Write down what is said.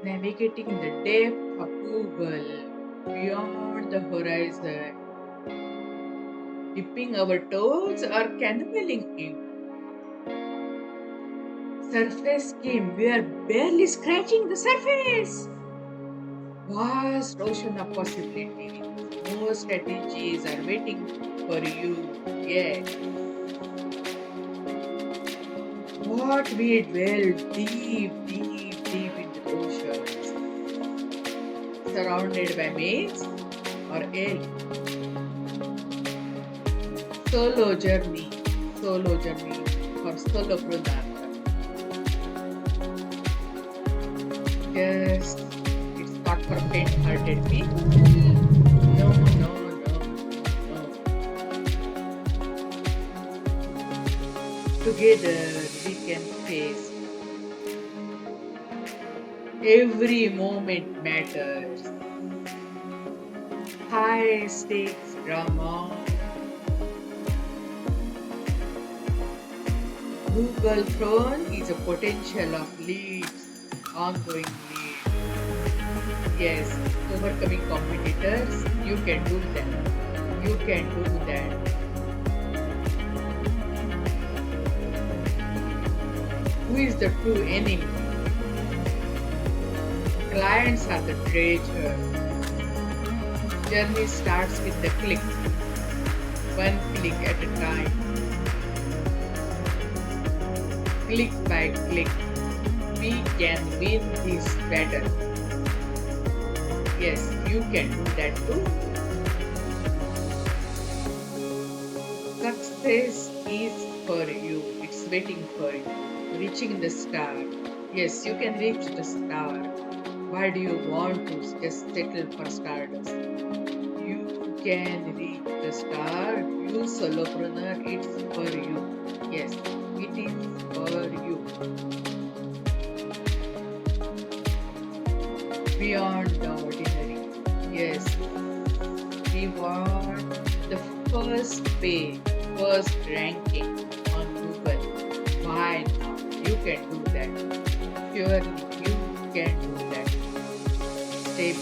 navigating the depth of Google, beyond the horizon, dipping our toes or cannonballing in. Surface game, we are barely scratching the surface. Vast ocean of possibilities. More strategies are waiting for you. Yeah. What we dwell deep into the oceans, surrounded by mates or aliens. Solo journey, solo journey for solopreneur. Just it's not for faint-hearted people. No, no, no, no. Together we can face. Every moment matters. High stakes drama. Google Throne is a potential of leads, ongoing leads. Yes, overcoming competitors, you can do that. You can do that. Who is the true enemy? Clients are the treasure. Journey starts with the click, one click at a time. Click by click, we can win this battle. Yes, you can do that too. Success is for you, it's waiting for you. Reaching the star. Yes, you can reach the star. Why do you want to just settle for stardust? You can reach the star. You solopreneur, it's for you. Yes, it is for you. Beyond the ordinary. Yes, we want the first page, first ranking on Google. Why not? You can do that. Surely you can do that. Step